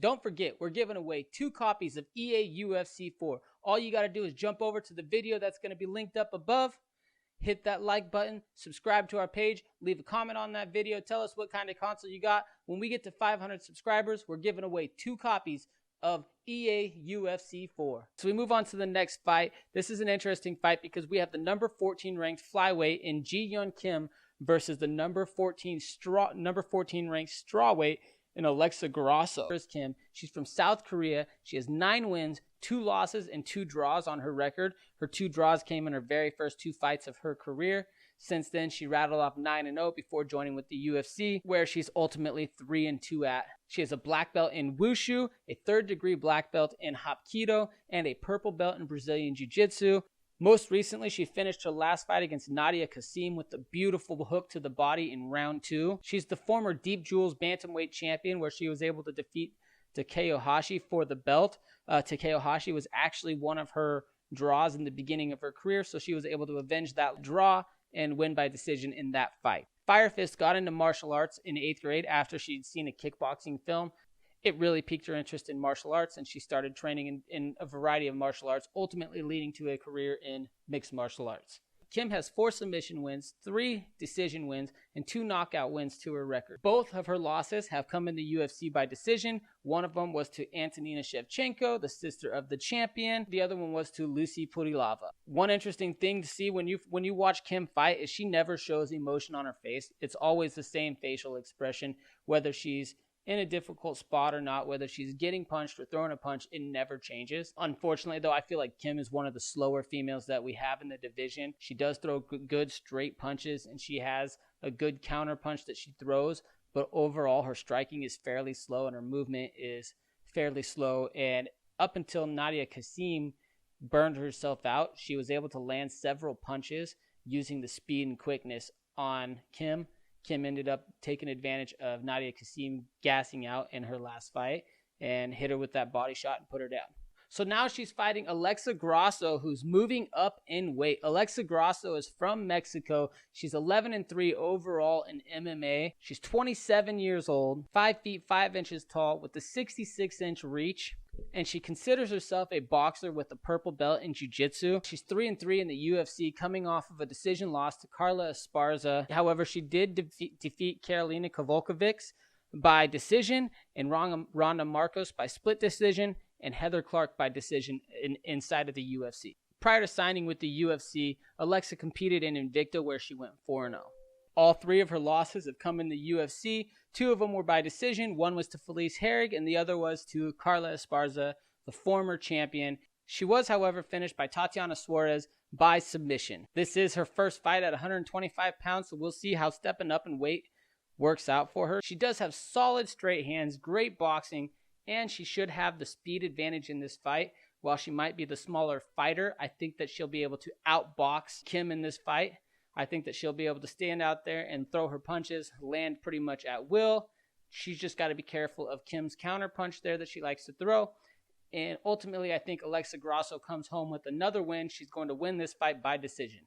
Don't forget, we're giving away 2 copies of EA UFC 4. All you got to do is jump over to the video that's going to be linked up above, hit that like button, subscribe to our page, leave a comment on that video, tell us what kind of console you got. When we get to 500 subscribers, we're giving away 2 copies of EA UFC 4. So we move on to the next fight. This is an interesting fight because we have the number 14 ranked flyweight in Ji Yeon Kim versus the number 14 ranked strawweight in Alexa Grasso. Here's Kim. She's from South Korea. She has 9 wins, 2 losses, and 2 draws on her record. Her 2 draws came in her very first 2 fights of her career. Since then, she rattled off 9-0 before joining with the UFC, where she's ultimately 3-2 at. She has a black belt in Wushu, a 3rd-degree black belt in Hapkido, and a purple belt in Brazilian Jiu-Jitsu. Most recently, she finished her last fight against Nadia Kassim with a beautiful hook to the body in round 2. She's the former Deep Jewels bantamweight champion, where she was able to defeat Takeo Hashi for the belt. Takeo Hashi was actually one of her draws in the beginning of her career, so she was able to avenge that draw and win by decision in that fight. Firefist got into martial arts in 8th grade after she'd seen a kickboxing film. It really piqued her interest in martial arts, and she started training in a variety of martial arts, ultimately leading to a career in mixed martial arts. Kim has 4 submission wins, 3 decision wins, and 2 knockout wins to her record. Both of her losses have come in the UFC by decision. One of them was to Antonina Shevchenko, the sister of the champion. The other one was to Lucy Purilava. One interesting thing to see when you watch Kim fight is she never shows emotion on her face. It's always the same facial expression, whether she's in a difficult spot or not, whether she's getting punched or throwing a punch, it never changes. Unfortunately, though, I feel like Kim is one of the slower females that we have in the division. She does throw good straight punches, and she has a good counter punch that she throws, but overall, her striking is fairly slow, and her movement is fairly slow. And up until Nadia Kassim burned herself out, she was able to land several punches using the speed and quickness on Kim. Kim ended up taking advantage of Nadia Kassim gassing out in her last fight and hit her with that body shot and put her down. So now she's fighting Alexa Grasso, who's moving up in weight. Alexa Grasso is from Mexico. She's 11-3 overall in MMA. She's 27 years old, 5 feet 5 inches tall with a 66-inch reach. And she considers herself a boxer with a purple belt in jiu-jitsu. She's 3-3 in the UFC, coming off of a decision loss to Carla Esparza. However, she did defeat Karolina Kowalkiewicz by decision, and Ronda Marcos by split decision, and Heather Clark by decision inside of the UFC. Prior to signing with the UFC, Alexa competed in Invicta, where she went 4-0. All 3 of her losses have come in the UFC. 2 of them were by decision. One was to Felice Herrig, and the other was to Carla Esparza, the former champion. She was, however, finished by Tatiana Suarez by submission. This is her first fight at 125 pounds, so we'll see how stepping up in weight works out for her. She does have solid straight hands, great boxing, and she should have the speed advantage in this fight. While she might be the smaller fighter, I think that she'll be able to outbox Kim in this fight. I think that she'll be able to stand out there and throw her punches, land pretty much at will. She's just got to be careful of Kim's counter punch there that she likes to throw. And ultimately, I think Alexa Grasso comes home with another win. She's going to win this fight by decision.